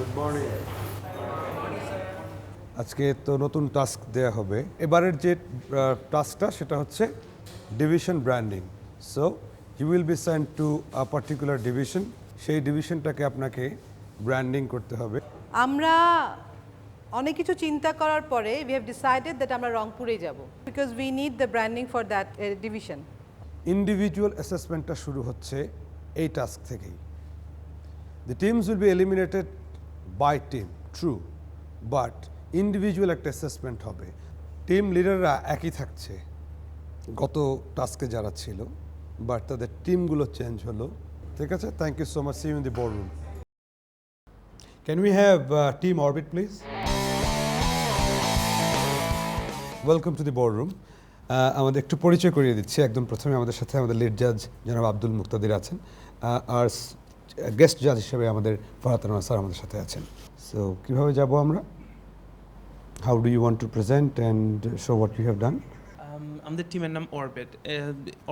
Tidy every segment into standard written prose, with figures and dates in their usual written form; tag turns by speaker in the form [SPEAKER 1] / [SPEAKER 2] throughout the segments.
[SPEAKER 1] Good morning. আজকে তো নতুন টাস্ক দেয়া হবে। এবারের যে টাস্কটা সেটা হচ্ছে division branding. So you will be sent to a particular division. সেই ডিভিশনটাকে আপনাকে ব্র্যান্ডিং করতে হবে।
[SPEAKER 2] আমরা অনেক কিছু চিন্তা করার পরে উই হ্যাভ ডিসাইডেড দ্যাট আমরা রংপুরেই যাব because we need the branding for that division.
[SPEAKER 1] Individual অ্যাসেসমেন্টটা শুরু হচ্ছে এই টাস্ক থেকেই। The teams will be eliminated by team, true, but individual একটা অ্যাসেসমেন্ট হবে। টিম লিডাররা একই থাকছে গত টাস্কে যারা ছিল, বাট তাদের টিমগুলো চেঞ্জ হলো। ঠিক আছে, thank you so much, see you in the board room. Can we have team orbit please? Welcome to the board room. আমাদের একটু পরিচয় করিয়ে দিচ্ছি। একদম প্রথমে আমাদের সাথে আমাদের লিড জাজ জনাব আব্দুল মুক্তাদির আছেন, আর গেস্ট জাজ হিসেবে আমাদের ফরহাদ আনোয়ার স্যার আমাদের সাথে আছেন। সো কীভাবে যাব আমরা? How do you want to present and show what you have done?
[SPEAKER 3] আমাদের টিমের নাম অরবিট।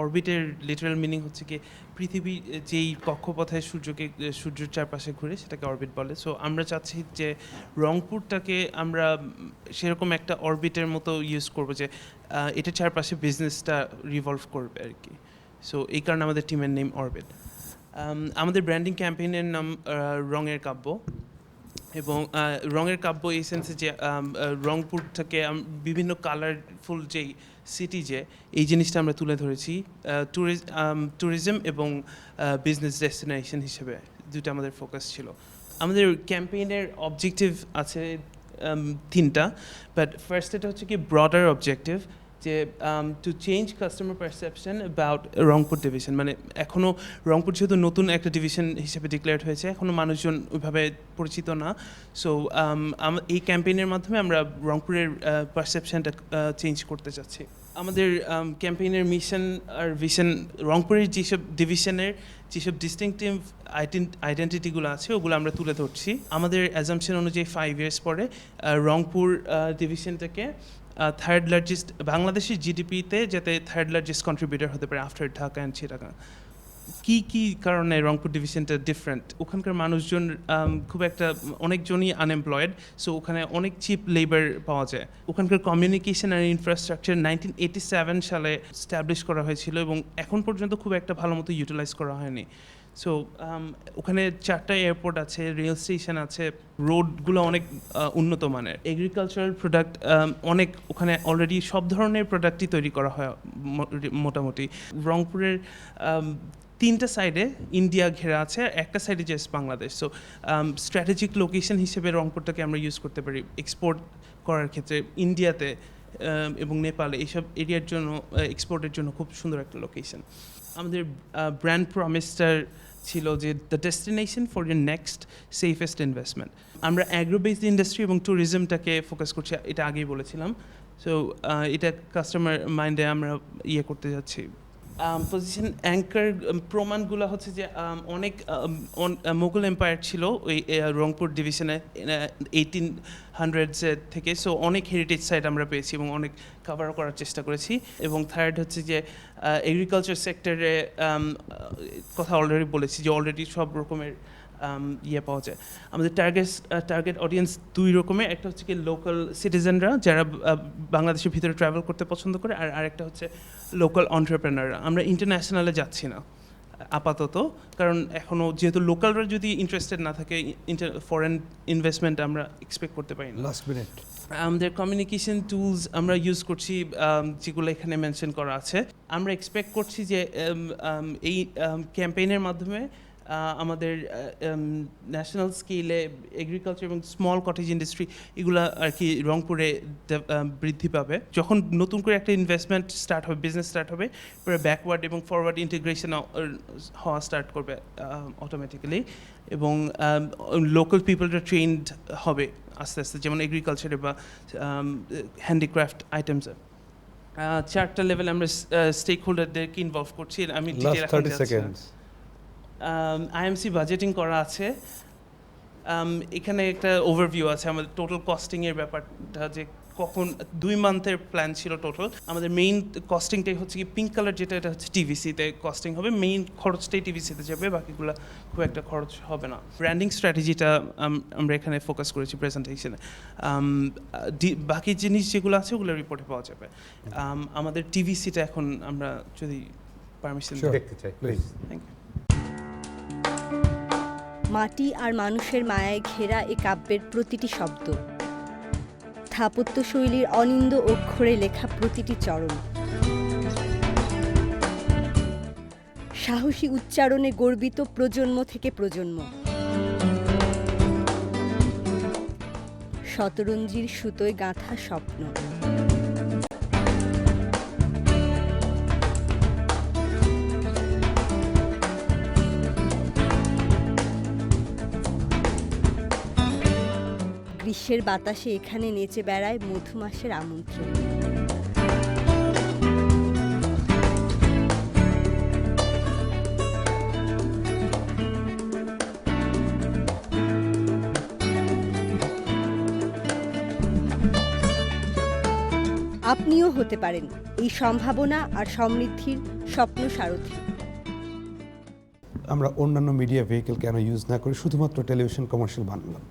[SPEAKER 3] অরবিটের লিটারাল মিনিং হচ্ছে কি পৃথিবী যেই কক্ষপথে সূর্যের চারপাশে ঘুরে সেটাকে অরবিট বলে। সো আমরা চাচ্ছি যে রংপুরটাকে আমরা সেরকম একটা অরবিটের মতো ইউজ করবো, যে এটার চারপাশে বিজনেসটা রিভলভ করবে আর কি। সো এই কারণে আমাদের টিমের নেম অরবিট। আমাদের ব্র্যান্ডিং ক্যাম্পেইনের নাম রঙের কাব্য, এবং রঙের কাব্য এই সেন্সে যে রংপুরটাকে বিভিন্ন কালারফুল যেই সিটি, যে এই জিনিসটা আমরা তুলে ধরেছি ট্যুরিজম এবং বিজনেস ডেস্টিনেশন হিসেবে। দুটো আমাদের ফোকাস ছিল। আমাদের ক্যাম্পেইনের অবজেক্টিভ আছে তিনটা, বাট ফার্স্ট এটা হচ্ছে কি ব্রডার অবজেক্টিভ, যে to change customer perception about Rangpur division. মানে এখনও রংপুর যেহেতু নতুন একটা ডিভিশন হিসেবে ডিক্লেয়ার হয়েছে, এখনও মানুষজন ওইভাবে পরিচিত না। সো এই ক্যাম্পেইনের মাধ্যমে আমরা রংপুরের পারসেপশনটা চেঞ্জ করতে চাচ্ছি। আমাদের ক্যাম্পেইনের মিশন আর ভিশন রংপুরের যেসব ডিভিশনের যেসব ডিস্টিংটিভ আইডেন্টিটিগুলো আছে ওগুলো আমরা তুলে ধরছি। আমাদের অ্যাজাম্পশন অনুযায়ী 5 ইয়ার্স পরে রংপুর ডিভিশনটাকে থার্ড লার্জেস্ট বাংলাদেশের জিডিপিতে যাতে থার্ড লার্জেস্ট কন্ট্রিবিউটর হতে পারে আফটার ঢাকা অ্যান্ড চিটাগাং। কী কারণে রংপুর ডিভিশনটা ডিফারেন্ট? ওখানকার মানুষজন খুব একটা অনেকজনই আনএমপ্লয়েড, সো ওখানে অনেক চিপ লেবার পাওয়া যায়। ওখানকার কমিউনিকেশন আর ইনফ্রাস্ট্রাকচার 1987 সালে স্ট্যাবলিশ করা হয়েছিল এবং এখন পর্যন্ত খুব একটা ভালো মতো ইউটিলাইজ করা হয়নি। সো ওখানে 4টা এয়ারপোর্ট আছে, রেল স্টেশন আছে, রোডগুলো অনেক উন্নত মানের। এগ্রিকালচারাল প্রোডাক্ট অনেক ওখানে অলরেডি সব ধরনের প্রোডাক্টই তৈরি করা হয় মোটামুটি। রংপুরের 3টা সাইডে ইন্ডিয়া ঘেরা আছে, একটা সাইডে just Bangladesh. So strategic location হিসেবে রংপুরটাকে আমরা ইউজ করতে পারি এক্সপোর্ট করার ক্ষেত্রে। ইন্ডিয়াতে এবং নেপালে এইসব এরিয়ার জন্য এক্সপোর্টের জন্য খুব সুন্দর একটা লোকেশন। আমাদের ব্র্যান্ড প্রমিসটার ছিল যে the destination for year next safest investment. আমরা অ্যাগ্রো বেসড ইন্ডাস্ট্রি এবং ট্যুরিজমটাকে ফোকাস করছি, এটা আগেই বলেছিলাম। সো এটা কাস্টমার মাইন্ডে আমরা করতে যাচ্ছি। পজিশন অ্যাঙ্কার প্রমাণগুলো হচ্ছে যে অনেক মোগল এম্পায়ার ছিল ওই রংপুর ডিভিশনে 1800s থেকে। সো অনেক হেরিটেজ সাইট আমরা পেয়েছি এবং অনেক কভার করার চেষ্টা করেছি। এবং থার্ড হচ্ছে যে এগ্রিকালচার সেক্টরে কথা অলরেডি বলেছি, যে অলরেডি সব রকমের পাওয়া যায়। আমাদের টার্গেট অডিয়েন্স 2 রকমের, একটা হচ্ছে কি লোকাল সিটিজেনরা যারা বাংলাদেশের ভিতরে ট্রাভেল করতে পছন্দ করে, আর আরেকটা হচ্ছে লোকাল এন্টারপ্রেনাররা। আমরা ইন্টারন্যাশনালে যাচ্ছি না আপাতত, কারণ এখনও যেহেতু লোকালরা যদি ইন্টারেস্টেড না থাকে ফরেন ইনভেস্টমেন্ট আমরা এক্সপেক্ট করতে পারি না।
[SPEAKER 1] Last minute.
[SPEAKER 3] আমাদের কমিউনিকেশন টুলস আমরা ইউজ করছি যেগুলো এখানে মেনশন করা আছে। আমরা এক্সপেক্ট করছি যে এই ক্যাম্পেইনের মাধ্যমে আমাদের ন্যাশনাল স্কেলে এগ্রিকালচার এবং স্মল কটেজ ইন্ডাস্ট্রি এগুলো আর কি রংপুরে বৃদ্ধি পাবে। যখন নতুন করে একটা ইনভেস্টমেন্ট স্টার্ট হবে, বিজনেস স্টার্ট হবে, পরে ব্যাকওয়ার্ড এবং ফরওয়ার্ড ইন্টিগ্রেশন হওয়া স্টার্ট করবে অটোমেটিক্যালি, এবং লোকাল পিপলরা ট্রেন্ড হবে আস্তে আস্তে, যেমন এগ্রিকালচারে বা হ্যান্ডিক্রাফট আইটেমসে। 4টা লেভেলে আমরা স্টেক হোল্ডারদেরকে ইনভলভ করছি। আমি ডিটেইল এখন যাচ্ছি। আইএমসি বাজেটিং করা আছে, এখানে একটা ওভারভিউ আছে আমাদের টোটাল কস্টিংয়ের ব্যাপারটা, যে কখন 2 মান্থের প্ল্যান ছিল টোটাল। আমাদের মেইন কস্টিংটাই হচ্ছে কি পিঙ্ক কালার যেটা, এটা হচ্ছে টিভিসিতে কস্টিং হবে, মেইন খরচটাই টিভিসিতে যাবে, বাকিগুলো খুব একটা খরচ হবে না। ব্র্যান্ডিং স্ট্র্যাটেজিটা আমরা এখানে ফোকাস করেছি প্রেজেন্টেশনে। বাকি জিনিস যেগুলো আছে ওগুলো রিপোর্টে পাওয়া যাবে। আমাদের টিভিসিটা এখন আমরা যদি পারমিশন
[SPEAKER 4] দেখতে চাই প্লিজ।
[SPEAKER 3] Thank you.
[SPEAKER 5] মাটি আর মানুষের মায়ায় ঘেরা এ কাব্যের প্রতিটি শব্দ, স্থাপত্যশৈলীর অনিন্দ অক্ষরে লেখা প্রতিটি চরণ, সাহসী উচ্চারণে গর্বিত প্রজন্ম থেকে প্রজন্ম, শতরঞ্জির সুতোয় গাঁথা স্বপ্ন। গ্রীষ্মের বাতাসে এখানে নেচে বেড়ায় মধুমাসের আমন্ত্রণ। আপনিও হতে পারেন এই সম্ভাবনা আর সমৃদ্ধির স্বপ্ন সারথি।
[SPEAKER 1] আমরা অন্যান্য মিডিয়া ভেহিকেল কেন ইউজ না করে শুধুমাত্র টেলিভিশন কমার্শিয়াল বানালাম?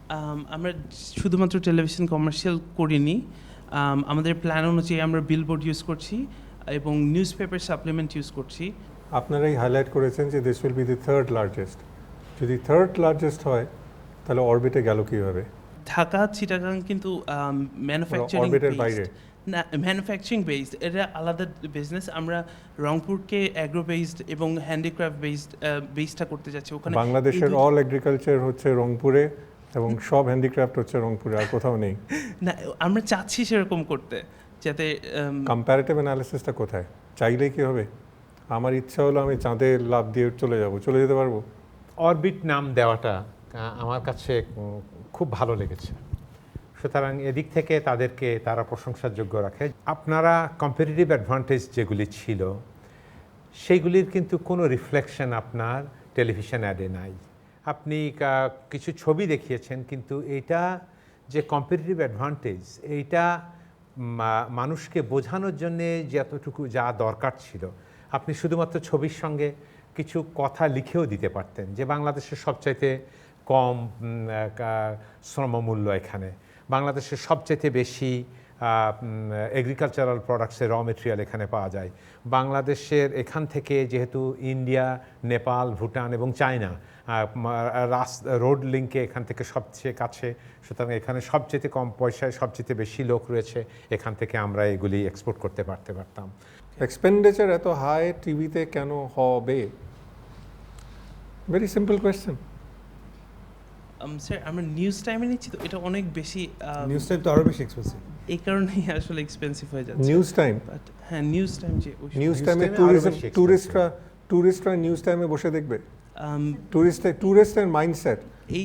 [SPEAKER 3] আমরা শুধুমাত্র টেলিভিশন কমার্শিয়াল করিনি, আমাদের প্ল্যান অনুযায়ী আমরা বিলবোর্ড ইউজ করছি এবং নিউজ পেপার সাপ্লিমেন্ট ইউজ করছি।
[SPEAKER 4] আপনারাই হাইলাইট করেছেন যে this will be the third largest. যদি থার্ড লার্জেস্ট হয় তাহলে অরবিটে গেল কীভাবে?
[SPEAKER 3] ঢাকা চিটাগাং কিন্তু ম্যানুফ্যাকচারিং
[SPEAKER 4] অরবিটের বাইরে?
[SPEAKER 3] না, ম্যানুফ্যাকচারিং বেসড, এটা আলাদা বিজনেস। আমরা রংপুরকে অ্যাগ্রো বেসড এবং হ্যান্ডিক্রাফট বেসডটা করতে যাচ্ছি। ওখানে
[SPEAKER 4] বাংলাদেশের অল এগ্রিকালচার হচ্ছে রংপুরে এবং সব হ্যান্ডিক্রাফট হচ্ছে রংপুরে, আর কোথাও নেই।
[SPEAKER 3] না, আমরা চাচ্ছি সেরকম করতে, যাতে
[SPEAKER 4] কম্প্যারেটিভ অ্যানালিসিসটা কোথায়? চাইলেই কি হবে? আমার ইচ্ছা হলো আমি চাঁদে লাফ দিয়ে চলে যেতে পারবো।
[SPEAKER 6] অরবিট নাম দেওয়াটা আমার কাছে খুব ভালো লেগেছে, সুতরাং এদিক থেকে তারা প্রশংসার যোগ্য রাখে। আপনারা কম্পিটিটিভ অ্যাডভান্টেজ যেগুলি ছিল সেইগুলির কিন্তু কোনো রিফ্লেকশন আপনার টেলিভিশন অ্যাডে নাই। আপনি কিছু ছবি দেখিয়েছেন, কিন্তু এইটা যে কম্পিটিটিভ অ্যাডভান্টেজ, এইটা মানুষকে বোঝানোর জন্যে যতটুকু যা দরকার ছিল, আপনি শুধুমাত্র ছবির সঙ্গে কিছু কথা লিখেও দিতে পারতেন যে বাংলাদেশের সবচাইতে কম শ্রমমূল্য এখানে, বাংলাদেশের সবচাইতে বেশি এগ্রিকালচারাল প্রোডাক্টসের র মেটেরিয়াল এখানে পাওয়া যায়, বাংলাদেশের এখান থেকে যেহেতু ইন্ডিয়া, নেপাল, ভুটান এবং চায়না রোড লিঙ্কে এখান থেকে সবচেয়ে কাছে, সুতরাং এখানে সবচেয়ে কম পয়সায় সবচেয়ে বেশি লোক রয়েছে, এখান থেকে আমরা এগুলি এক্সপোর্ট করতে পারতাম।
[SPEAKER 4] এক্সপেন্ডিচার এত হাই টিভিতে কেন হবে? Very simple question.
[SPEAKER 3] স্যার আমরা নিউজ টাইমে নিচ্ছি তো এটা অনেক বেশি,
[SPEAKER 1] নিউজ টাইম তো আরো বেশি এক্সপেন্সিভ।
[SPEAKER 3] এই কারণেই আসলে এক্সপেন্সিভ হয়ে যাচ্ছে
[SPEAKER 4] নিউজ টাইম,
[SPEAKER 3] বাট হ্যাঁ নিউজ টাইম যে
[SPEAKER 4] নিউজ টাইমে ট্যুরিস্টরা নিউজ টাইমে বসে দেখবে। ট্যুরিস্টের মাইন্ডসেট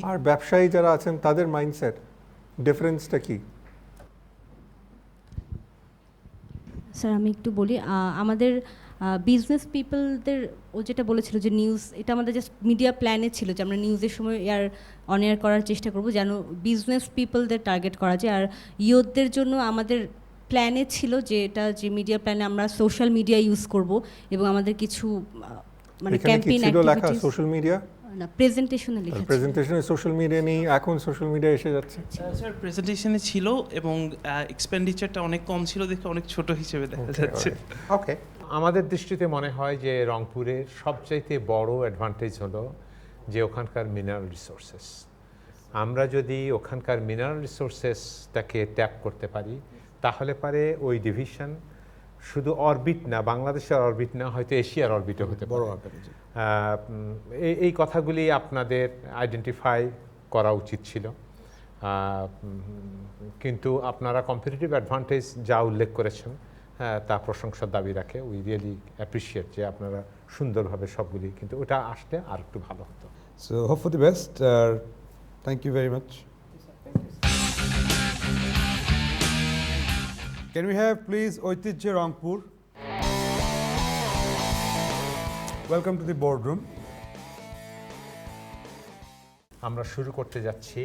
[SPEAKER 4] আর ব্যবসায়ী যারা আছেন তাদের মাইন্ডসেট, ডিফারেন্সটা কি?
[SPEAKER 7] স্যার আমি একটু বলি, আমাদের বিজনেস পিপলদের ও যেটা বলেছিল যে নিউজ, এটা আমাদের জাস্ট মিডিয়া প্ল্যানে ছিল যে আমরা নিউজের সময় অন এয়ার করার চেষ্টা করব যেন বিজনেস পিপলদের টার্গেট করা যায়। আর ইয়ুথদের জন্য আমাদের প্ল্যানে ছিল যে এটা যে মিডিয়া প্ল্যানে আমরা সোশ্যাল মিডিয়া ইউজ করব এবং আমাদের কিছু মানে ক্যাম্পেইন অ্যাক্টিভিটিস,
[SPEAKER 4] সোশ্যাল মিডিয়া
[SPEAKER 7] না প্রেজেন্টেশনে লেখা ছিল।
[SPEAKER 4] প্রেজেন্টেশনে সোশ্যাল মিডিয়া নেই, এখন সোশ্যাল মিডিয়া এসে যাচ্ছে।
[SPEAKER 3] স্যার প্রেজেন্টেশনে ছিল এবং এক্সপেন্ডিচারটা অনেক কম ছিল দেখে অনেক ছোট হিসেবে দেখা যাচ্ছে।
[SPEAKER 6] ওকে, আমাদের দৃষ্টিতে মনে হয় যে রংপুরের সবচাইতে বড় অ্যাডভান্টেজ হলো যে ওখানকার মিনারেল রিসোর্সেস। আমরা যদি ওখানকার মিনারেল রিসোর্সেসটাকে ট্যাপ করতে পারি তাহলে পারে ওই ডিভিশন শুধু অরবিট না, বাংলাদেশের অরবিট না, হয়তো এশিয়ার অরবিটও হতে পারে। এই কথাগুলি আপনাদের আইডেন্টিফাই করা উচিত ছিল, কিন্তু আপনারা কম্পিটিটিভ অ্যাডভান্টেজ যা উল্লেখ করেছেন তা প্রশংসার দাবি রাখে। উই রিয়েলি অ্যাপ্রিসিয়েট যে আপনারা সুন্দরভাবে সবগুলি, কিন্তু ওটা আসলে আর একটু ভালো হতো।
[SPEAKER 1] So hope for the best, thank you very much. Can we have please Oitijya Rangpur? Welcome to the boardroom.
[SPEAKER 6] আমরা শুরু করতে যাচ্ছি।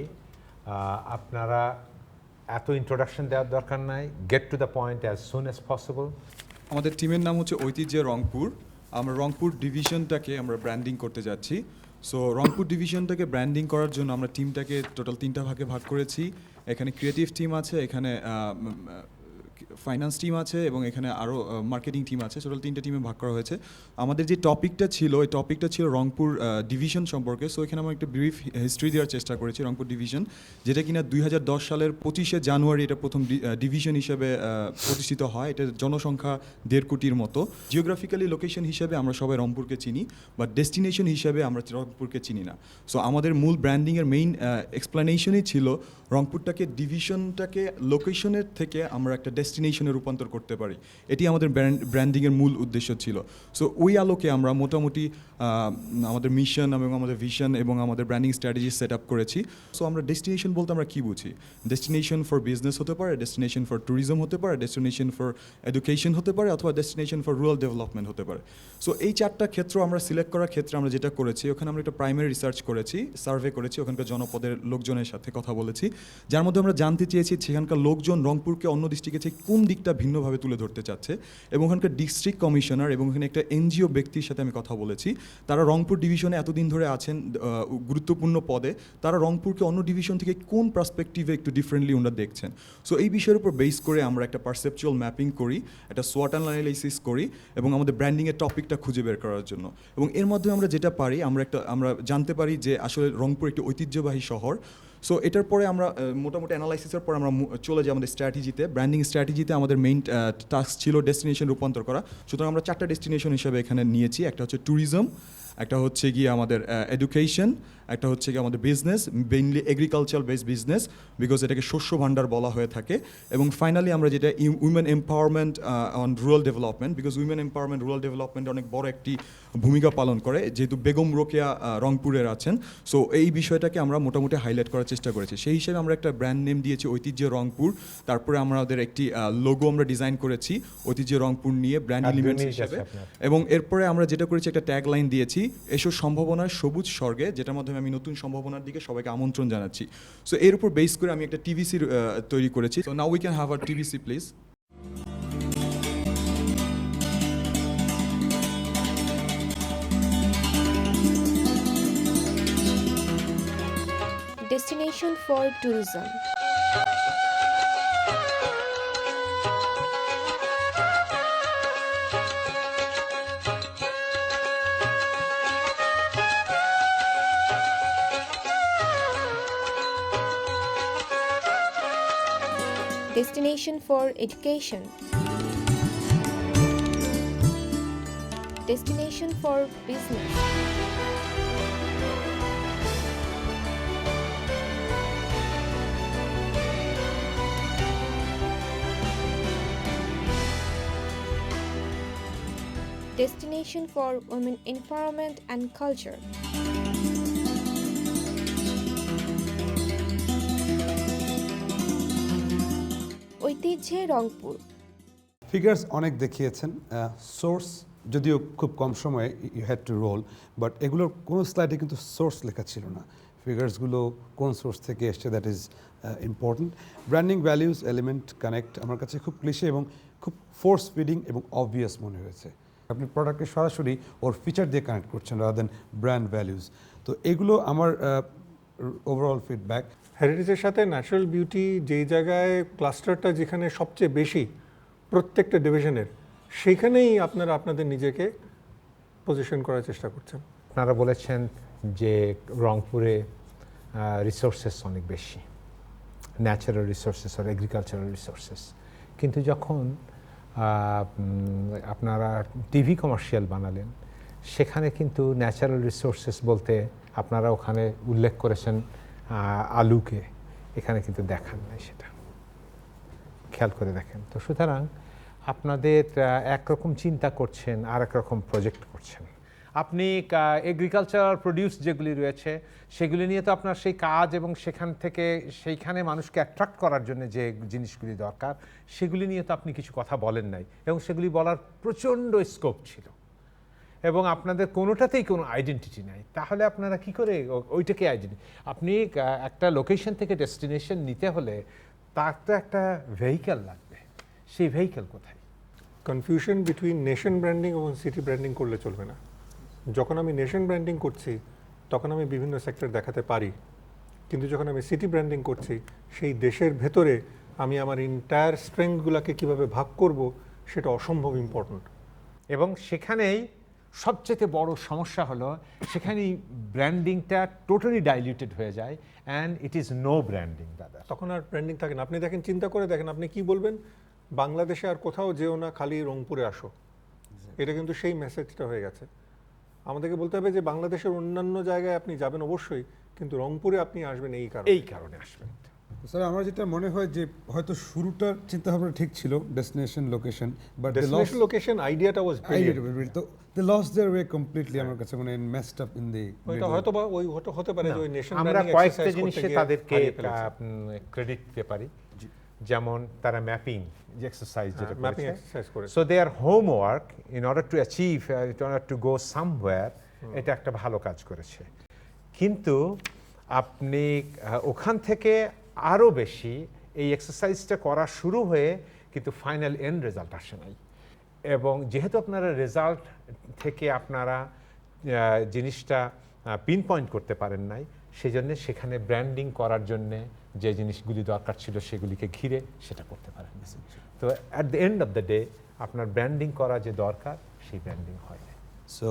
[SPEAKER 6] আপনারা এত ইন্ট্রোডাকশন দেওয়ার দরকার নাই, get to the point as soon as possible.
[SPEAKER 8] আমাদের টিমের নাম হচ্ছে ঐতিহ্যে রংপুর। আমরা রংপুর ডিভিশনটাকে আমরা ব্র্যান্ডিং করতে যাচ্ছি। সো রংপুর ডিভিশনটাকে ব্র্যান্ডিং করার জন্য আমরা টিমটাকে টোটাল 3টা ভাগে ভাগ করেছি। এখানে ক্রিয়েটিভ টিম আছে, এখানে ফাইন্যান্স টিম আছে এবং এখানে আরও মার্কেটিং টিম আছে। টোটাল 3টে টিমে ভাগ করা হয়েছে। আমাদের যে টপিকটা ছিল, ওই টপিকটা ছিল রংপুর ডিভিশন সম্পর্কে। সো এখানে আমরা একটা ব্রিফ হিস্ট্রি দেওয়ার চেষ্টা করেছি রংপুর ডিভিশন, যেটা কিনা 2010 সালের 25শে জানুয়ারি এটা প্রথম ডিভিশন হিসেবে প্রতিষ্ঠিত হয়। এটা জনসংখ্যা 1.5 কোটির মতো। জিওগ্রাফিক্যালি লোকেশন হিসেবে আমরা সবাই রংপুরকে চিনি, বাট ডেস্টিনেশন হিসেবে আমরা রংপুরকে চিনি না। সো আমাদের মূল ব্র্যান্ডিংয়ের মেইন এক্সপ্লেনেশনই ছিল রংপুরটাকে ডিভিশনটাকে লোকেশনের থেকে আমরা একটা ডেস্টিনেশনে রূপান্তর করতে পারি। এটি আমাদের ব্র্যান্ডিংয়ের মূল উদ্দেশ্য ছিল। সো ওই আলোকে আমরা মোটামুটি আমাদের মিশন এবং আমাদের ভিশন এবং আমাদের ব্র্যান্ডিং স্ট্র্যাটেজি সেট আপ করেছি। সো আমরা ডেস্টিনেশন বলতে আমরা কী বুঝি? ডেস্টিনেশন ফর বিজনেস হতে পারে, ডেস্টিনেশন ফর ট্যুরিজম হতে পারে, ডেস্টিনেশন ফর এডুকেশন হতে পারে, অথবা ডেস্টিনেশন ফর রুরাল ডেভেলপমেন্ট হতে পারে। সো এই 4টা ক্ষেত্র আমরা সিলেক্ট করার ক্ষেত্রে আমরা যেটা করেছি, ওখানে আমরা একটা প্রাইমারি রিসার্চ করেছি, সার্ভে করেছি, ওখানকার জনপদের লোকজনের সাথে কথা বলেছি, যার মধ্যে আমরা জানতে চেয়েছি সেখানকার লোকজন রংপুরকে অন্য ডিস্ট্রিক্টের চেয়ে কোন দিকটা ভিন্নভাবে তুলে ধরতে চাচ্ছে। এবং ওখানকার ডিস্ট্রিক্ট কমিশনার এবং ওখানে একটা এনজিও ব্যক্তির সাথে আমি কথা বলেছি। তারা রংপুর ডিভিশনে এতদিন ধরে আছেন গুরুত্বপূর্ণ পদে, তারা রংপুরকে অন্য ডিভিশন থেকে কোন পার্সপেক্টিভে একটু ডিফারেন্টলি ওনারা দেখছেন। সো এই বিষয়ের উপর বেস করে আমরা একটা পারসেপচুয়াল ম্যাপিং করি, একটা সোয়াট অ্যানালাইসিস করি এবং আমাদের ব্র্যান্ডিংয়ের টপিকটা খুঁজে বের করার জন্য। এবং এর মাধ্যমে আমরা যেটা পারি, আমরা জানতে পারি যে আসলে রংপুর একটি ঐতিহ্যবাহী শহর। সো এটার পরে আমরা মোটামুটি অ্যানালাইসিসের পর আমরা চলে যাই আমাদের স্ট্র্যাটেজিতে। ব্র্যান্ডিং স্ট্র্যাটেজিতে আমাদের মেইন টাস্ক ছিল ডেস্টিনেশন রূপান্তর করা। সুতরাং আমরা 4টা ডেস্টিনেশন হিসেবে এখানে নিয়েছি। একটা হচ্ছে ট্যুরিজম, একটা হচ্ছে গিয়ে আমাদের এডুকেশন, একটা হচ্ছে গিয়ে আমাদের business, mainly agriculture based business, because এটাকে শস্য ভাণ্ডার বলা হয়ে থাকে। এবং ফাইনালি আমরা যেটা women empowerment on rural development, because women empowerment rural development অনেক বড় একটি ভূমিকা পালন করে, যেহেতু বেগম রোকেয়া রংপুরের আছেন। সো এই বিষয়টাকে আমরা মোটামুটি হাইলাইট করার চেষ্টা করেছি। সেই হিসেবে আমরা একটা ব্র্যান্ড নেম দিয়েছি ঐতিহ্য রংপুর। তারপরে আমাদের একটি লোগো আমরা ডিজাইন করেছি ঐতিহ্য রংপুর নিয়ে ব্র্যান্ড এলিমেন্টস হিসেবে। এবং এরপরে আমরা যেটা করেছি, একটা ট্যাগ লাইন দিয়েছি, এসব সম্ভাবনার সবুজ স্বর্গে, যেটার মাধ্যমে আমি নতুন সম্ভাবনার দিকে সবাইকে আমন্ত্রণ জানাচ্ছি। সো এর উপর বেস করে আমি একটা টিভিসি তৈরি করেছি। So now we can have a TVC please.
[SPEAKER 9] Destination for tourism. Destination for education. Destination for business. Destination for women empowerment and culture. ঐতিহ্যে রংপুর।
[SPEAKER 1] ফিগার্স অনেক দেখিয়েছেন, সোর্স যদিও খুব কম সময়ে you had to roll, but এগুলোর কোনো স্লাইডে কিন্তু সোর্স লেখা ছিল না। ফিগার্সগুলো কোন সোর্স থেকে এসছে that is important. Branding values element connect আমার কাছে খুব ক্লিশে এবং খুব ফোর্স ফিডিং এবং অবভিয়াস মনে হয়েছে। আপনি প্রোডাক্টকে সরাসরি ওর ফিচার দিয়ে কানেক্ট করছেন রাদার দেন ব্র্যান্ড ভ্যালিউজ। তো এগুলো আমার ওভারঅল ফিডব্যাক।
[SPEAKER 4] হেরিটেজের সাথে ন্যাচারাল বিউটি যেই জায়গায় ক্লাস্টারটা যেখানে সবচেয়ে বেশি প্রত্যেকটা ডিভিশনের, সেইখানেই আপনারা আপনাদের নিজেকে পজিশন করার চেষ্টা করছেন।
[SPEAKER 6] আপনারা বলেছেন যে রংপুরে রিসোর্সেস অনেক বেশি, ন্যাচারাল রিসোর্সেস আর এগ্রিকালচারাল রিসোর্সেস, কিন্তু যখন আপনারা টিভি কমার্শিয়াল বানালেন, সেখানে কিন্তু ন্যাচারাল রিসোর্সেস বলতে আপনারা ওখানে উল্লেখ করেছেন আলুকে, এখানে কিন্তু দেখান নাই, সেটা খেয়াল করে দেখেন। তো সুতরাং আপনাদের একরকম চিন্তা করছেন আর একরকম প্রজেক্ট করছেন। আপনি এগ্রিকালচারাল প্রডিউস যেগুলি রয়েছে সেগুলি নিয়ে তো আপনার সেই কাজ এবং সেখান থেকে সেইখানে মানুষকে অ্যাট্রাক্ট করার জন্য যে জিনিসগুলি দরকার সেগুলি নিয়ে তো আপনি কিছু কথা বলেন নাই, এবং সেগুলি বলার প্রচণ্ড স্কোপ ছিল, এবং আপনাদের কোনোটাতেই কোনো আইডেন্টিটি নাই। তাহলে আপনারা কি করে ওইটাকে আইডেন্টিটি? আপনি একটা লোকেশন থেকে ডেস্টিনেশন নিতে হলে তার তো একটা ভেহিক্যাল লাগবে, সেই ভেহিক্যাল কোথায়?
[SPEAKER 4] কনফিউশন বিটুইন নেশন ব্র্যান্ডিং এবং সিটি ব্র্যান্ডিং করলে চলবে না। যখন আমি নেশন ব্র্যান্ডিং করছি তখন আমি বিভিন্ন সেক্টর দেখাতে পারি, কিন্তু যখন আমি সিটি ব্র্যান্ডিং করছি সেই দেশের ভেতরে আমি আমার ইন্টায়ার স্ট্রেংথগুলোকে কীভাবে ভাগ করব সেটা অসম্ভব ইম্পর্ট্যান্ট।
[SPEAKER 6] এবং সেখানেই সবচেয়ে বড় সমস্যা হলো সেখানেই ব্র্যান্ডিংটা টোটালি ডাইলিউটেড হয়ে যায় and it is no branding দাদা।
[SPEAKER 4] তখন আর ব্র্যান্ডিং থাকে না। আপনি দেখেন, চিন্তা করে দেখেন, আপনি কি বলবেন, বাংলাদেশে আর কোথাও যেও না, খালি রংপুরে আসো। এটা কিন্তু সেই মেসেজটা হয়ে গেছে। আমাদেরকে বলতে হবে যে বাংলাদেশের অন্যান্য জায়গায় আপনি যাবেন অবশ্যই, কিন্তু রংপুরে আপনি আসবেন এই কারণে
[SPEAKER 6] আসবেন।
[SPEAKER 1] স্যার আমার যেটা মনে হয় যে হয়তো শুরুটার চিন্তাভাবনা ঠিক ছিল, destination location, but
[SPEAKER 4] destination location আইডিয়াটা ওয়াজ ব্রিলিয়ান্ট।
[SPEAKER 1] তো they lost their way completely আমার কাছে মানে মেসড আপ ইন দি।
[SPEAKER 4] ওইটা হয়তো বা ওই হতে পারে যে ওই নেশন
[SPEAKER 6] আমরা কয়েকটা জিনিসে তাদেরকে ক্রেডিট দিতে পারি, যেমন তারা ম্যাপিং যে এক্সারসাইজ যেটা
[SPEAKER 4] ম্যাপিং এক্সারসাইজ করে।
[SPEAKER 6] So their homework in order to achieve, in order to go somewhere, এটা একটা ভালো কাজ করেছে। কিন্তু আপনি ওখান থেকে আরও বেশি এই এক্সারসাইজটা করা শুরু হয়ে কিন্তু ফাইনাল এন্ড রেজাল্ট আসে নাই। এবং যেহেতু আপনারা রেজাল্ট থেকে আপনারা জিনিসটা পিন পয়েন্ট করতে পারেন নাই, সেই জন্যে সেখানে ব্র্যান্ডিং করার জন্যে যে জিনিসগুলি দরকার ছিল সেগুলিকে ঘিরে সেটা করতে পারেন। তো at the end of the day আপনার ব্র্যান্ডিং করা যে দরকার সেই ব্র্যান্ডিং হয় না।
[SPEAKER 1] So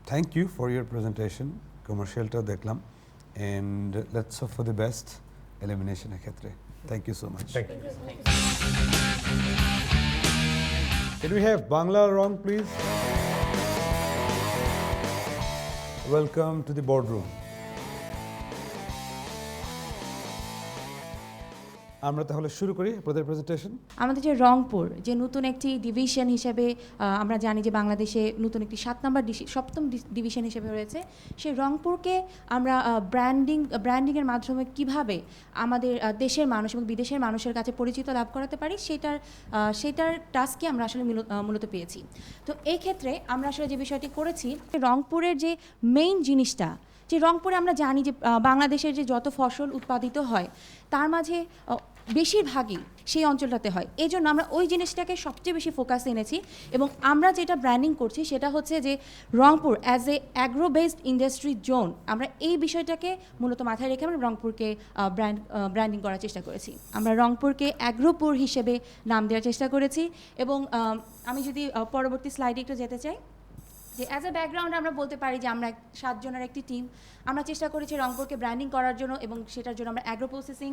[SPEAKER 1] thank you for your presentation. কমার্শিয়ালটাও দেখলাম, and let's hope for the best এলিমিনেশনের ক্ষেত্রে। Thank you so much.
[SPEAKER 6] Thank you.
[SPEAKER 1] Can we have Bangla Rong, please? Welcome to the boardroom. আমরা তাহলে শুরু করি আপনাদের প্রেজেন্টেশন।
[SPEAKER 10] আমাদের যে রংপুর, যে নতুন একটি ডিভিশন হিসেবে আমরা জানি যে বাংলাদেশে নতুন একটি 7ম ডিভিশন হিসেবে রয়েছে, সেই রংপুরকে আমরা ব্র্যান্ডিংয়ের মাধ্যমে কিভাবে আমাদের দেশের মানুষ এবং বিদেশের মানুষের কাছে পরিচিত লাভ করাতে পারি সেটার টাস্কই আমরা আসলে মূলত পেয়েছি। তো এই ক্ষেত্রে আমরা আসলে যে বিষয়টি করেছি, রংপুরের যে মেইন জিনিসটা, যে রংপুরে আমরা জানি যে বাংলাদেশের যে যত ফসল উৎপাদিত হয় তার মাঝে বেশিরভাগই সেই অঞ্চলটাতে হয়। এই জন্য আমরা ওই জিনিসটাকে সবচেয়ে বেশি ফোকাস এনেছি এবং আমরা যেটা ব্র্যান্ডিং করছি সেটা হচ্ছে যে Rangpur as a agro based industry zone, আমরা এই বিষয়টাকে মূলত মাথায় রেখে আমরা রংপুরকে ব্র্যান্ডিং করার চেষ্টা করেছি। আমরা রংপুরকে অ্যাগ্রোপুর হিসেবে নাম দেওয়ার চেষ্টা করেছি। এবং আমি যদি পরবর্তী স্লাইডে একটু যেতে চাই, যে অ্যাজ এ ব্যাকগ্রাউন্ড আমরা বলতে পারি যে আমরা 7 জনের একটি টিম। আমরা চেষ্টা করেছি রংপুরকে ব্র্যান্ডিং করার জন্য এবং সেটার জন্য আমরা অ্যাগ্রো প্রসেসিং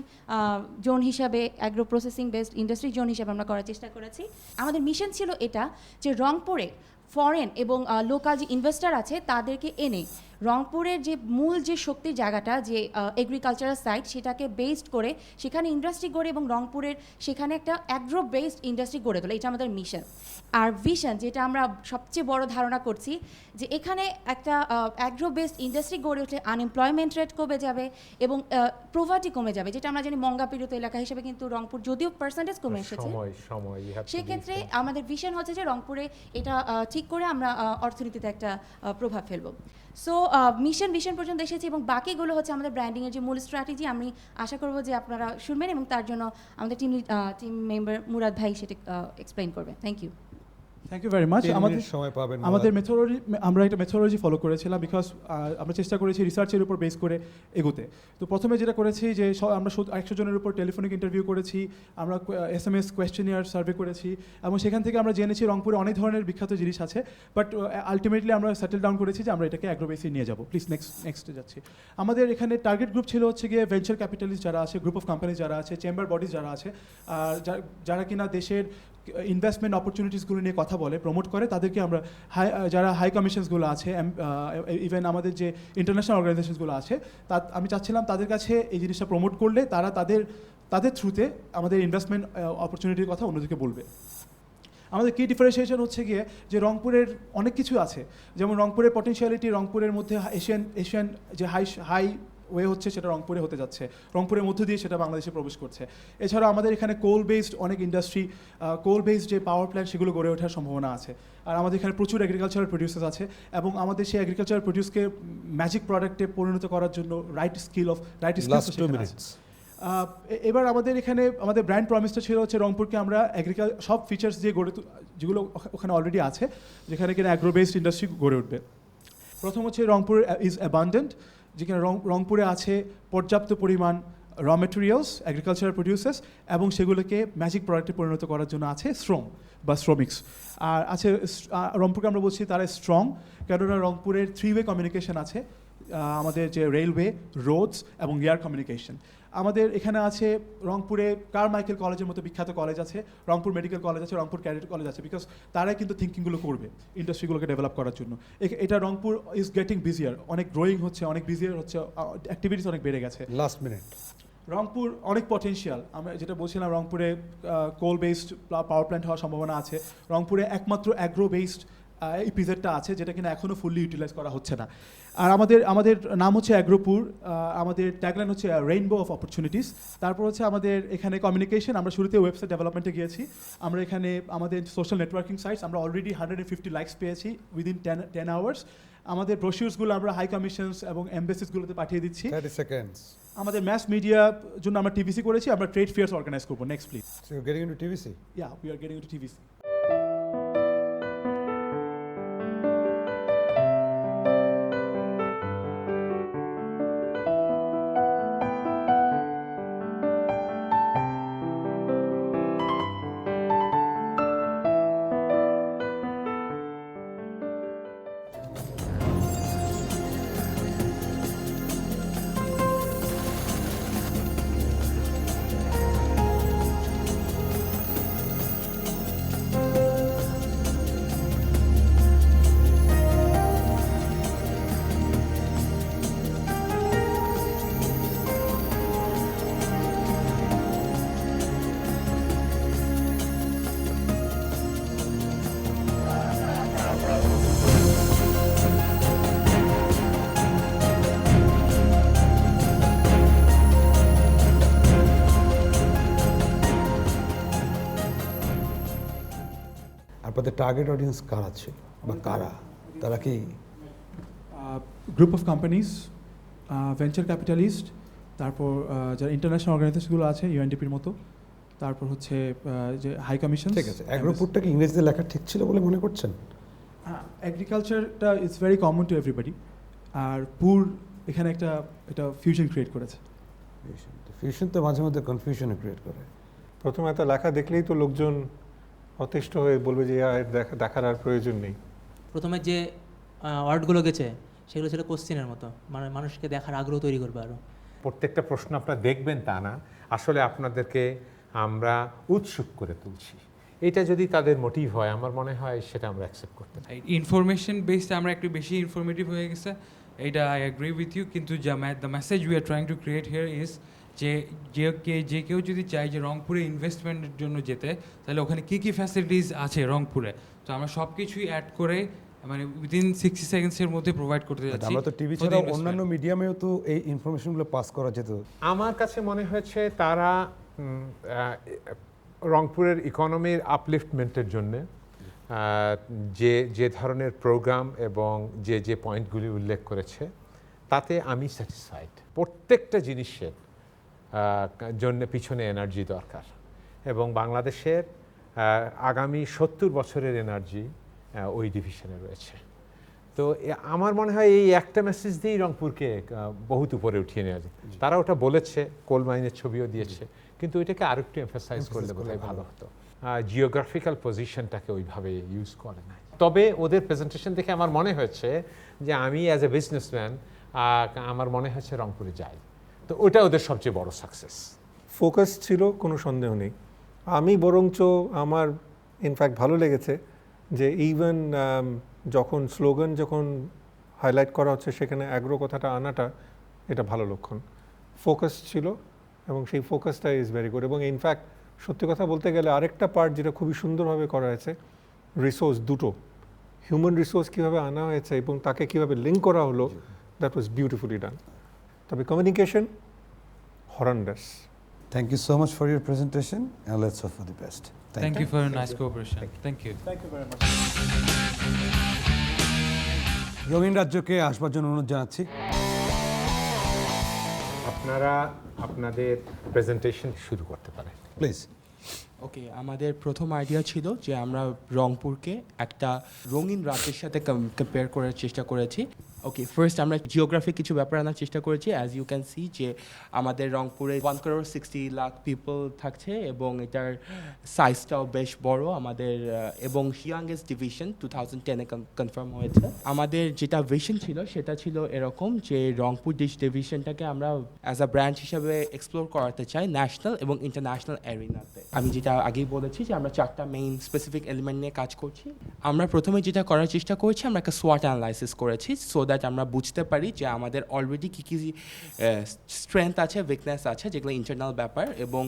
[SPEAKER 10] জোন হিসাবে, agro processing based industry zone হিসাবে আমরা করার চেষ্টা করেছি। আমাদের মিশন ছিল এটা যে রংপুরে ফরেন এবং লোকাল যে ইনভেস্টার আছে তাদেরকে এনে রংপুরের যে মূল যে শক্তির জায়গাটা, যে এগ্রিকালচারাল সাইট, সেটাকে বেসড করে সেখানে ইন্ডাস্ট্রি গড়ে এবং রংপুরের সেখানে একটা অ্যাগ্রো বেসড ইন্ডাস্ট্রি গড়ে তোলা, এটা আমাদের মিশন। আর ভিশন, যেটা আমরা সবচেয়ে বড় ধারণা করছি, যে এখানে একটা অ্যাগ্রো বেসড ইন্ডাস্ট্রি গড়ে উঠলে আনএমপ্লয়মেন্ট রেট কমে যাবে এবং প্রভার্টি কমে যাবে, যেটা আমরা জানি মঙ্গাপীড়িত এলাকা হিসেবে কিন্তু রংপুর যদিও পার্সেন্টেজ কমে এসেছে, সেক্ষেত্রে আমাদের ভিশন হচ্ছে যে রংপুরে এটা ঠিক করে আমরা অর্থনীতিতে একটা প্রভাব ফেলবো। সো মিশন পর্যন্ত এসেছি এবং বাকিগুলো হচ্ছে আমাদের ব্র্যান্ডিংয়ের যে মূল স্ট্র্যাটেজি। আমি আশা করবো যে আপনারা শুনবেন এবং তার জন্য আমাদের টিম মেম্বার মুরাদ ভাই সেটা এক্সপ্লেইন করবে। Thank you.
[SPEAKER 11] Thank you very much. আমাদের মেথোডলজি, আমরা একটা মেথোডলজি ফলো করেছিলাম বিকজ আমরা চেষ্টা করেছি রিসার্চের উপর বেস করে এগোতে। তো প্রথমে যেটা করেছি যে আমরা 100 জনের উপর টেলিফোনিক ইন্টারভিউ করেছি, আমরা SMS কোয়েশ্চেনিয়ার সার্ভে করেছি এবং সেখান থেকে আমরা জেনেছি রংপুরে অনেক ধরনের বিখ্যাত জিনিস আছে, বাট আলটিমেটলি আমরা সেটেল ডাউন করেছি যে আমরা এটাকে অ্যাগ্রো বেসে নিয়ে যাবো। প্লিজ নেক্সটে যাচ্ছি। আমাদের এখানে টার্গেট গ্রুপ ছিল হচ্ছে গিয়ে ভেঞ্চার ক্যাপিটালিস্ট যারা আছে, গ্রুপ অফ কোম্পানি যারা আছে, চেম্বার বডিজ যারা আছে, আর যারা কিনা দেশের ইনভেস্টমেন্ট অপরচুনিটিসগুলো নিয়ে কথা বলে, প্রমোট করে, তাদেরকে আমরা যারা হাই কমিশনসগুলো আছে, ইভেন আমাদের যে ইন্টারন্যাশনাল অর্গানাইজেশনসগুলো আছে, আমি চাচ্ছিলাম তাদের কাছে এই জিনিসটা প্রমোট করলে তারা তাদের থ্রুতে আমাদের ইনভেস্টমেন্ট অপরচুনিটির কথা অন্যদিকে বলবে। আমাদের কি ডিফারেন্সিয়েশন হচ্ছে গিয়ে যে রংপুরের অনেক কিছু আছে, যেমন রংপুরের পটেনশিয়ালিটি, রংপুরের মধ্যে এশিয়ান যে হাই ওয়ে হচ্ছে সেটা রংপুরে হতে যাচ্ছে, রংপুরের মধ্য দিয়ে সেটা বাংলাদেশে প্রবেশ করছে। এছাড়া আমাদের এখানে কোল বেসড অনেক ইন্ডাস্ট্রি, কোল বেসড যে পাওয়ার প্ল্যান্ট সেগুলো গড়ে ওঠার সম্ভাবনা আছে। আর আমাদের এখানে প্রচুর এগ্রিকালচারাল প্রডিউসার্স আছে এবং আমাদের সেই এগ্রিকালচারাল প্রডিউসকে ম্যাজিক প্রোডাক্টে পরিণত করার জন্য রাইট স্কিল এবার আমাদের এখানে আমাদের ব্র্যান্ড প্রমিসটা ছিল হচ্ছে রংপুরকে আমরা সব ফিচার্স দিয়ে যেগুলো ওখানে অলরেডি আছে, যেখানে কিনা অ্যাগ্রো বেসড ইন্ডাস্ট্রি গড়ে উঠবে। প্রথম হচ্ছে রংপুর ইজ অ্যাবান্ডেন্ট, যেখানে রংপুরে আছে পর্যাপ্ত পরিমাণ র মেটেরিয়ালস, অ্যাগ্রিকালচারাল প্রডিউসার্স, এবং সেগুলোকে ম্যাজিক প্রোডাক্টে পরিণত করার জন্য আছে শ্রম বা শ্রমিক্স। আর আছে রংপুরকে আমরা বলছি তারা স্ট্রং, কেননা রংপুরের 3-ওয়ে কমিউনিকেশন আছে, আমাদের যে রেলওয়ে, রোডস এবং এয়ার কমিউনিকেশন। আমাদের এখানে আছে রংপুরে কারমাইকেল কলেজের মতো বিখ্যাত কলেজ আছে, রংপুর মেডিকেল কলেজ আছে, রংপুর ক্যাডেট কলেজ আছে, বিকজ তারাই কিন্তু থিঙ্কিংগুলো করবে ইন্ডাস্ট্রিগুলোকে ডেভেলপ করার জন্য। এটা রংপুর ইজ গেটিং বিজিয়ার, অনেক গ্রোয়িং হচ্ছে, অনেক বিজিয়ার হচ্ছে, অ্যাক্টিভিটিস অনেক বেড়ে গেছে।
[SPEAKER 1] Last minute.
[SPEAKER 11] রংপুর অনেক পটেনশিয়াল, আমরা যেটা বলছিলাম রংপুরে কোল বেসড পাওয়ার প্ল্যান্ট হওয়ার সম্ভাবনা আছে। রংপুরে একমাত্র অ্যাগ্রো বেসড ইপিজেডটা আছে, যেটা কিনা এখনও ফুললি ইউটিলাইজ করা হচ্ছে না। আর আমাদের নাম হচ্ছে অ্যাগ্রোপুর, আমাদের ট্যাগলাইন হচ্ছে রেইনবো অফ অপরচুনিটিস। তারপর হচ্ছে আমাদের এখানে কমিউনিকেশন, আমরা শুরুতে ওয়েবসাইট ডেভেলপমেন্টে গিয়েছি, আমরা এখানে আমাদের সোশ্যাল নেটওয়ার্কিং সাইটস আমরা অলরেডি 150 লাইকস পেয়েছি উইদিন 10 আওয়ার্স। আমাদের ব্রোশিউরসগুলো আমরা হাই কমিশনস এবং এমবেসিসগুলোতে পাঠিয়ে দিচ্ছি।
[SPEAKER 1] 30 seconds.
[SPEAKER 11] আমাদের ম্যাস মিডিয়া জন্য আমরা টিভিসি করেছি, আমরা ট্রেড ফেয়ার্স অর্গানাইজ করবো। Next please.
[SPEAKER 1] So you're getting into TVC?
[SPEAKER 11] Yeah, we are getting into TVC.
[SPEAKER 1] আপনাদের টার্গেট অডিয়েন্স কারা ছিল বা কারা, তারা কি?
[SPEAKER 11] Group of companies, venture capitalist, তারপর যারা ইন্টারন্যাশনাল অর্গানাইজেশনগুলো আছে ইউএনডিপির মতো, তারপর হচ্ছে যে হাই কমিশন।
[SPEAKER 1] ঠিক আছে, অ্যাগ্রোপুরটা কি ইংরেজিতে লেখা ঠিক ছিল বলে মনে করছেন?
[SPEAKER 11] এগ্রিকালচারটা is very common to everybody, আর পুর এখানে একটা ফিউশন ক্রিয়েট করেছে।
[SPEAKER 1] ফিউশন তো মাঝে মধ্যে কনফিউশন ক্রিয়েট করে।
[SPEAKER 4] প্রথমে এত লেখা দেখলেই তো লোকজন অতিষ্ঠ হয়ে বলবে যে দেখার আর প্রয়োজন নেই।
[SPEAKER 12] প্রথমে যে ওয়ার্ডগুলো গেছে সেগুলো ছিল কোশ্চেনের মতো, মানে মানুষকে দেখার আগ্রহ তৈরি করবে। আরও
[SPEAKER 6] প্রত্যেকটা প্রশ্ন আপনারা দেখবেন তা না, আসলে আপনাদেরকে আমরা উৎসুক করে তুলছি। এটা যদি তাদের মোটিভ হয়, আমার মনে হয় সেটা আমরা অ্যাকসেপ্ট করতে পারি।
[SPEAKER 13] ইনফরমেশন বেসড আমরা একটু বেশি ইনফরমেটিভ হয়ে গেছে, এটা আই এগ্রি উইথ ইউ। কিন্তু the message we are trying to create here is যে কেউ যদি চায় যে রংপুরে ইনভেস্টমেন্টের জন্য যেতে, তাহলে ওখানে কী কী ফ্যাসিলিটিস আছে রংপুরে, তো আমরা সব কিছুই অ্যাড করে মানে উইদিন 60 সেকেন্ডসের মধ্যে প্রোভাইড করতে যাচ্ছি।
[SPEAKER 1] আমরা তো টিভি ছাড়া অন্যান্য মিডিয়ামেও তো এই ইনফরমেশনগুলো পাস করা যেত।
[SPEAKER 6] আমার কাছে মনে হয়েছে তারা রংপুরের ইকোনমির আপলিফটমেন্টের জন্যে যে ধরনের প্রোগ্রাম এবং যে পয়েন্টগুলি উল্লেখ করেছে, তাতে আমি স্যাটিসফাইড। প্রত্যেকটা জিনিসের জন্য পিছনে এনার্জি দরকার, এবং বাংলাদেশের আগামী 70 বছরের এনার্জি ওই ডিভিশনে রয়েছে। তো আমার মনে হয় এই একটা মেসেজ দিয়েই রংপুরকে বহুত উপরে উঠিয়ে নেওয়া যায়। তারা ওটা বলেছে, কোল মাইনের ছবিও দিয়েছে, কিন্তু ওইটাকে আরো একটু এমফাসাইজ করলে বোধহয় ভালো হতো। জিওগ্রাফিক্যাল পজিশনটাকে ওইভাবে ইউজ করে নাই। তবে ওদের প্রেজেন্টেশন দেখে আমার মনে হয়েছে যে আমি অ্যাজ এ বিজনেসম্যান আমার মনে হচ্ছে রংপুরে যাই, তো ওটা ওদের সবচেয়ে বড় সাকসেস।
[SPEAKER 4] ফোকাস ছিল, কোনো সন্দেহ নেই। আমি বরঞ্চ আমার ইনফ্যাক্ট ভালো লেগেছে যে ইভেন যখন যখন হাইলাইট করা হচ্ছে সেখানে অ্যাগ্রো কথাটা আনাটা, এটা ভালো লক্ষণ। ফোকাস ছিল এবং সেই ফোকাসটা ইজ ভেরি গুড। এবং ইনফ্যাক্ট সত্যি কথা বলতে গেলে আরেকটা পার্ট যেটা খুবই সুন্দরভাবে করা হয়েছে, রিসোর্স দুটো, হিউম্যান রিসোর্স কীভাবে আনা হয়েছে এবং তাকে কীভাবে লিঙ্ক করা হলো, দ্যাট ওয়াজ বিউটিফুলি ডান। তবে communication হরন্ডাস।
[SPEAKER 1] Thank you so much for your presentation, and let's hope for the best.
[SPEAKER 13] Thank you for a nice cooperation. Thank you.
[SPEAKER 11] Thank you very much.
[SPEAKER 1] রঙিন রাজ্যকে আসবার জন্য অনুরোধ জানাচ্ছি।
[SPEAKER 6] আপনারা আপনাদের প্রেজেন্টেশন শুরু করতে পারেন
[SPEAKER 1] প্লিজ।
[SPEAKER 14] ওকে, আমাদের প্রথম আইডিয়া ছিল যে আমরা রংপুরকে একটা রঙিন রাজ্যের সাথে কম্পেয়ার করার চেষ্টা করেছি। ওকে, ফার্স্ট আমরা জিওগ্রাফিক কিছু ব্যাপার আনার চেষ্টা করেছি। অ্যাজ ইউ ক্যান সি যে আমাদের রংপুরে 1,60,00,000 পিপল থাকছে এবং এটার সাইজটাও বেশ বড় আমাদের, এবং ইয়াংগেস্ট ডিভিশন 2010-এ কনফার্ম হয়েছে। আমাদের যেটা ভিশন ছিল সেটা ছিল এরকম যে রংপুর ডিভিশনটাকে আমরা অ্যাজ আ ব্র্যান্ড হিসাবে এক্সপ্লোর করাতে চাই ন্যাশনাল এবং ইন্টারন্যাশনাল অ্যারিনাতে। আমি যেটা আগেই বলেছি যে আমরা 4টা মেইন স্পেসিফিক এলিমেন্ট নিয়ে কাজ করছি। আমরা প্রথমে যেটা করার চেষ্টা করেছি, আমরা একটা সোয়াট অ্যানালাইসিস করেছি সো দ্যাট আমরা বুঝতে পারি যে আমাদের অলরেডি কী কী স্ট্রেংথ আছে, উইকনেস আছে, যেগুলো ইন্টারনাল ব্যাপার, এবং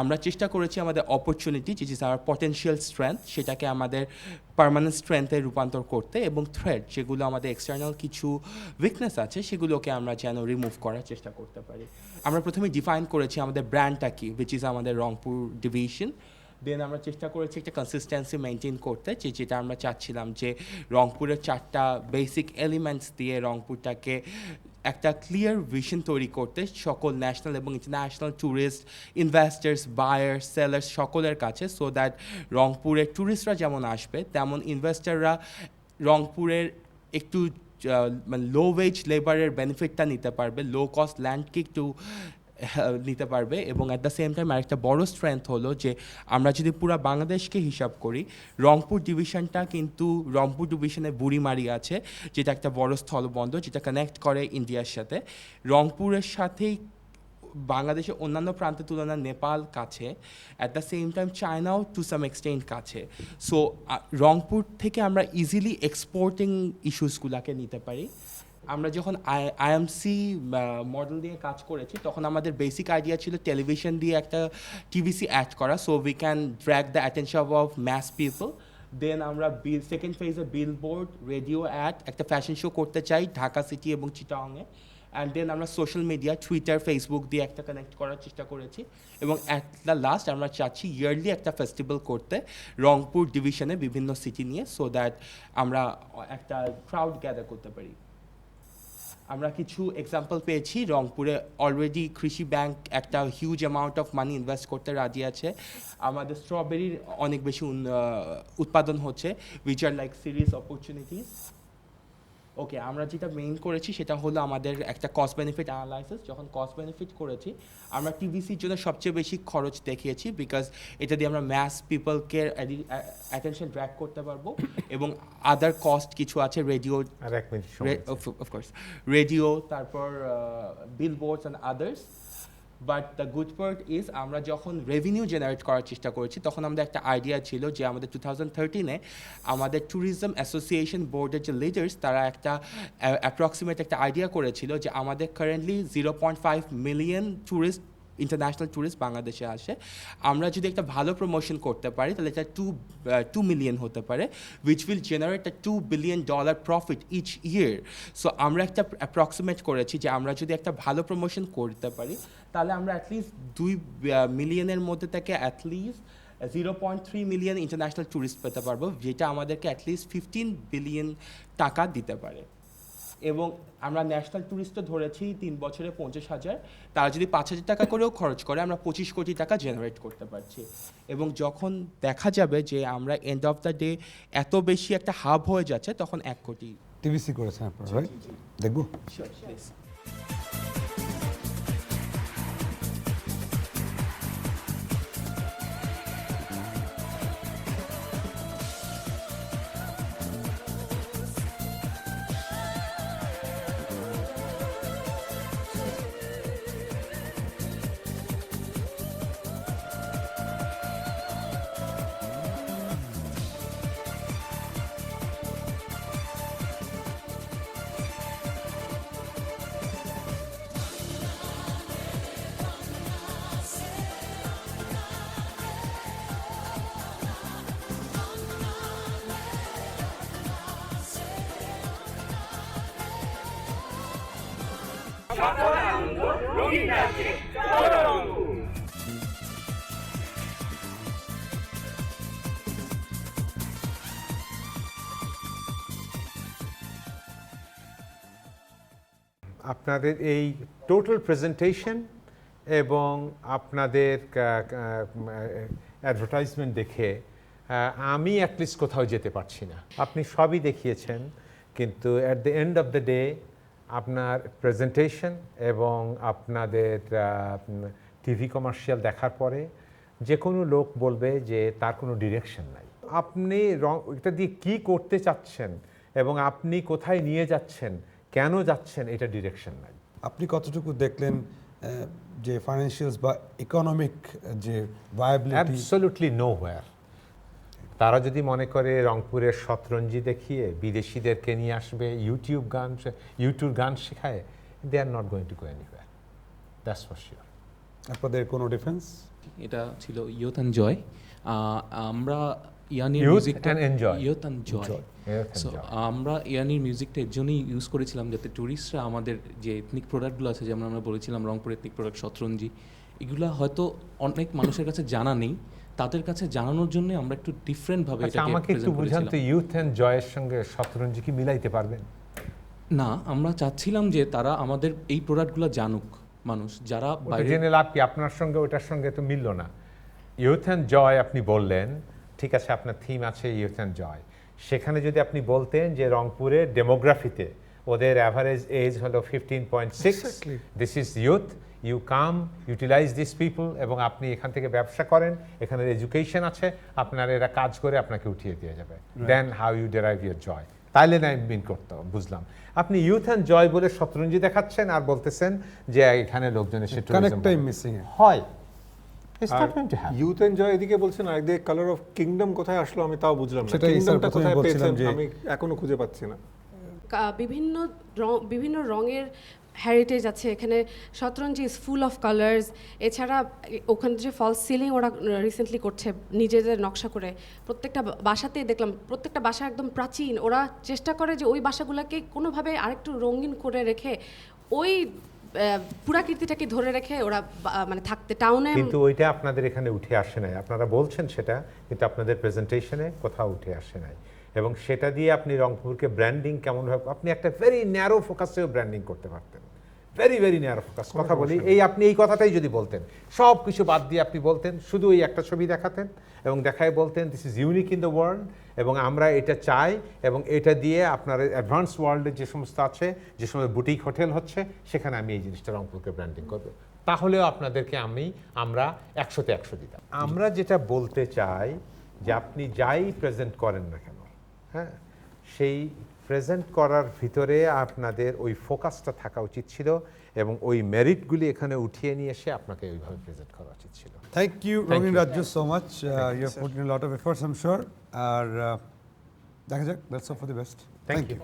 [SPEAKER 14] আমরা চেষ্টা করেছি আমাদের অপরচুনিটি যেটি আমার পটেনশিয়াল স্ট্রেংথ সেটাকে আমাদের পার্মানেন্ট স্ট্রেংথে রূপান্তর করতে, এবং থ্রেড যেগুলো আমাদের এক্সটার্নাল কিছু উইকনেস আছে সেগুলোকে আমরা যেন রিমুভ করার চেষ্টা করতে পারি। আমরা প্রথমে ডিফাইন করেছি আমাদের ব্র্যান্ডটা কি, উইচ ইজ আমাদের রংপুর ডিভিশন। দেন আমরা চেষ্টা করেছি একটা কনসিস্টেন্সি মেনটেন করতে, যেটা আমরা চাচ্ছিলাম যে রংপুরের 4টা বেসিক এলিমেন্টস দিয়ে রংপুরটাকে একটা ক্লিয়ার ভিশন তৈরি করতে সকল ন্যাশনাল এবং international tourist, investors, buyers, sellers সকলের কাছে, সো দ্যাট রংপুরের ট্যুরিস্টরা যেমন আসবে তেমন ইনভেস্টাররা রংপুরের একটু মানে লো ওয়েজ লেবারের বেনিফিটটা নিতে পারবে, লো কস্ট ল্যান্ডকে একটু নিতে পারবে। এবং অ্যাট দ্য সেম টাইম আরেকটা বড় স্ট্রেংথ হলো যে আমরা যদি পুরো বাংলাদেশকে হিসাব করি, রংপুর ডিভিশনটা কিন্তু রংপুর ডিভিশনে বুড়িমারি আছে, যেটা একটা বড় স্থলবন্দর যেটা কানেক্ট করে ইন্ডিয়ার সাথে। রংপুরের সাথেই বাংলাদেশের অন্যান্য প্রান্তের তুলনায় নেপাল কাছে, অ্যাট দ্য সেম টাইম চায়নাও টু সাম এক্সটেন্ট কাছে। সো রংপুর থেকে আমরা ইজিলি এক্সপোর্টিং ইস্যুসগুলোকে নিতে পারি। আমরা যখন আইএমসি মডেল দিয়ে কাজ করেছি তখন আমাদের বেসিক আইডিয়া ছিল টেলিভিশন দিয়ে একটা টিভিসি অ্যাড করা, so we can drag the attention of mass people. Then আমরা সেকেন্ড ফেজে বিলবোর্ড, রেডিও অ্যাড, একটা ফ্যাশন শো করতে চাই ঢাকা সিটি এবং চিটাগংয়ে। অ্যান্ড দেন আমরা সোশ্যাল মিডিয়া, টুইটার, ফেসবুক দিয়ে একটা কানেক্ট করার চেষ্টা করেছি। এবং অ্যাট দ্য লাস্ট আমরা চাচ্ছি ইয়ারলি একটা ফেস্টিভ্যাল করতে রংপুর ডিভিশনে বিভিন্ন সিটি নিয়ে, সো দ্যাট আমরা একটা ক্রাউড গ্যাদার করতে পারি। আমরা কিছু এক্সাম্পল পেয়েছি, রংপুরে অলরেডি কৃষি ব্যাংক একটা huge amount of money invest করতে রাজি আছে। আমাদের স্ট্রবেরির অনেক বেশি উৎপাদন হচ্ছে, which are like serious opportunities. Okay, আমরা যেটা মেইন করেছি সেটা হলো আমাদের একটা কস্ট বেনিফিট অ্যানালাইসিস। যখন কস্ট বেনিফিট করেছি আমরা টিভিসির জন্য সবচেয়ে বেশি খরচ দেখিয়েছি, বিকজ এটা দিয়ে আমরা ম্যাস পিপলকে অ্যাটেনশন ড্র্যাগ করতে পারবো, এবং আদার কস্ট কিছু আছে, রেডিও, অফকোর্স রেডিও, তারপর billboards and others. But the good part is আমরা যখন রেভিনিউ জেনারেট করার চেষ্টা করেছি তখন আমাদের একটা আইডিয়া ছিল যে আমাদের 2013-এ আমাদের ট্যুরিজম অ্যাসোসিয়েশন বোর্ডের যে লিডার্স তারা একটা অ্যাপ্রক্সিমেট একটা আইডিয়া করেছিল যে আমাদের কারেন্টলি 0.5 মিলিয়ন ইন্টারন্যাশনাল ট্যুরিস্ট বাংলাদেশে আসে। আমরা যদি একটা ভালো প্রমোশন করতে পারি তাহলে এটা 2 মিলিয়ন হতে পারে, which will generate $2 billion profit each year. So আমরা একটা অ্যাপ্রক্সিমেট করেছি যে আমরা যদি একটা ভালো প্রমোশন করতে পারি তাহলে আমরা অ্যাটলিস্ট 2 মিলিয়নের মধ্যে থেকে অ্যাটলিস্ট 0.3 মিলিয়ন ইন্টারন্যাশনাল ট্যুরিস্ট পেতে পারবো, যেটা আমাদেরকে অ্যাটলিস্ট 15 বিলিয়ন টাকা দিতে পারে। এবং আমরা ন্যাশনাল ট্যুরিস্টও ধরেছি 3 বছরে 50,000, তারা যদি 5,000 টাকা করেও খরচ করে আমরা 25 কোটি টাকা জেনারেট করতে পারছি। এবং যখন দেখা যাবে যে আমরা এন্ড অফ দ্য ডে এত বেশি একটা হাব হয়ে যাচ্ছে তখন 1 কোটি
[SPEAKER 1] টিভিসি করেছেন আপনারা, রাইট? দেখবো।
[SPEAKER 6] আপনাদের এই টোটাল প্রেজেন্টেশন এবং আপনাদের অ্যাডভার্টাইজমেন্ট দেখে আমি অ্যাটলিস্ট কোথাও যেতে পারছি না। আপনি সবই দেখিয়েছেন, কিন্তু at the end of the day আপনার প্রেজেন্টেশন এবং আপনাদের টিভি কমার্শিয়াল দেখার পরে যে কোনো লোক বলবে যে তার কোনো ডিরেকশন নাই। আপনি এটা দিয়ে কী করতে চাচ্ছেন এবং আপনি কোথায় নিয়ে যাচ্ছেন, কেন যাচ্ছেন, এটা ডিরেকশন নাই।
[SPEAKER 1] আপনি কতটুকু দেখলেন যে ফাইন্যান্সিয়ালস বা ইকোনমিক যে ভায়াবিলিটি?
[SPEAKER 6] Absolutely nowhere. তারা যদি মনে করে রংপুরের শতরঞ্জি দেখিয়ে বিদেশিদেরকে নিয়ে আসবে, ইউটিউব গান শেখায়, they are not going to go anywhere, that's for sure.
[SPEAKER 1] আপনাদের কোনো ডিফারেন্স?
[SPEAKER 15] এটা ছিল ইয়ুথ অ্যান্ড জয়। আমরা ইয়ানির মিউজিকটা ইয়ুথ অ্যান্ড জয়, সো আমরা ইয়ানির মিউজিকটা এর জন্যই ইউজ করেছিলাম যাতে ট্যুরিস্টরা আমাদের যে এথনিক প্রোডাক্টগুলো আছে, যেমন আমরা বলেছিলাম রংপুর এথনিক প্রোডাক্ট শতরঞ্জি, এগুলো হয়তো অনেক মানুষের কাছে জানা নেই, তাদের কাছে জানানোর জন্য আমরা একটু ডিফারেন্টভাবে এটাকে
[SPEAKER 6] আমাকে একটু বুঝান তো, ইয়ুথ অ্যান্ড জয়ের সঙ্গে শতরঞ্জি কি মিলাইতে পারবেন?
[SPEAKER 15] না, আমরা চাচ্ছিলাম যে তারা আমাদের এই প্রোডাক্টগুলো জানুক, মানুষ যারা বাইরে।
[SPEAKER 6] জেনে লাভ কি? আপনার সঙ্গে ওটার সঙ্গে তো মিলল না। ইয়ুথ অ্যান্ড জয় আপনি বললেন, ঠিক আছে, আপনার থিম আছে ইয়ুথ অ্যান্ড জয়। সেখানে যদি আপনি বলতেন যে রংপুরের ডেমোগ্রাফিতে ওদের অ্যাভারেজ এজ হলো 15.6, this is youth, you come utilize this people, এবং আপনি এখান থেকে ব্যবসা করেন, এখানে এডুকেশন আছে, আপনার এরা কাজ করে আপনাকে উঠিয়ে দিয়ে যাবে, then how you derive your joy. তাইলে না মিন করতে বুঝলাম। আপনি ইউথ অ্যান্ড জয় বলে শতরঞ্জি দেখাচ্ছেন আর বলতেছেন যে এখানে লোকজন এসে
[SPEAKER 1] কানেক্টটাই মিসিং
[SPEAKER 6] হয়।
[SPEAKER 4] ইউথ এন্ড জয় এদিকে বলছেন, আর এদিকে কালার অফ কিংডম কোথায় আসলো আমি তাও বুঝলাম না। কিংডমটা কোথায় পেয়েছেন আমি এখনো খুঁজে পাচ্ছি না।
[SPEAKER 16] বিভিন্ন রঙের হেরিটেজ আছে এখানে। শতরঞ্জি ইজ ফুল অফ কালার্স। এছাড়া ওখানে যে ফলস সিলিং ওরা রিসেন্টলি করছে নিজেদের নকশা করে, প্রত্যেকটা বাসাতেই দেখলাম, প্রত্যেকটা বাসা একদম প্রাচীন। ওরা চেষ্টা করে যে ওই বাসাগুলোকে কোনোভাবে আরেকটু রঙিন করে রেখে ওই পুরাকীর্তিটাকে ধরে রেখে ওরা মানে থাকতে টাউনে।
[SPEAKER 6] কিন্তু ওইটা আপনাদের এখানে উঠে আসে নাই, আপনারা বলছেন সেটা, কিন্তু আপনাদের প্রেজেন্টেশনে কোথাও উঠে আসে নাই। এবং সেটা দিয়ে আপনি রংপুরকে ব্র্যান্ডিং কেমনভাবে, আপনি একটা ভেরি ন্যারো ফোকাসেও ব্র্যান্ডিং করতে পারতেন, ভেরি ভেরি ন্যারো ফোকাস। কথা বলি এই, আপনি এই কথাটাই যদি বলতেন, সব কিছু বাদ দিয়ে আপনি বলতেন, শুধু ওই একটা ছবি দেখাতেন এবং দেখায় বলতেন this is unique in the world এবং আমরা এটা চাই, এবং এটা দিয়ে আপনার অ্যাডভান্স ওয়ার্ল্ডের যে সমস্ত আছে, যে সমস্ত বুটিক হোটেল হচ্ছে, সেখানে আমি এই জিনিসটা রংপুরকে ব্র্যান্ডিং করবো, তাহলেও আপনাদেরকে আমরা 100-তে 100 দিতাম। আমরা যেটা বলতে চাই যে আপনি যাই প্রেজেন্ট করেন না কেন, হ্যাঁ, সেই প্রেজেন্ট করার ভিতরে আপনাদের ওই ফোকাসটা থাকা উচিত ছিল এবং ওই মেরিটগুলি এখানে উঠিয়ে নিয়ে এসে আপনাকে ওইভাবে প্রেজেন্ট করা উচিত ছিল।
[SPEAKER 1] থ্যাংক ইউ রঙিন রাজ্য so much, you have put in a lot of efforts I am sure. আর দেখা যাক, let's hope for the best. Thank you.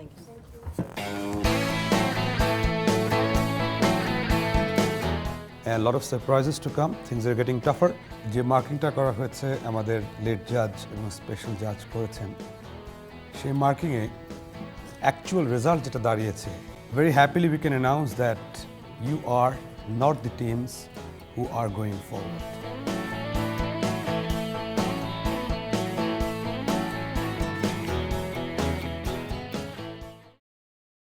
[SPEAKER 1] And a lot of surprises to come. Things are getting tougher. যে মার্কিংটা করা হয়েছে আমাদের late জাজ এবং special জাজ করেছেন, সেই মার্কিংয়ে অ্যাকচুয়াল রেজাল্ট যেটা দাঁড়িয়েছে, very happily we can announce that you are not the teams who are going forward.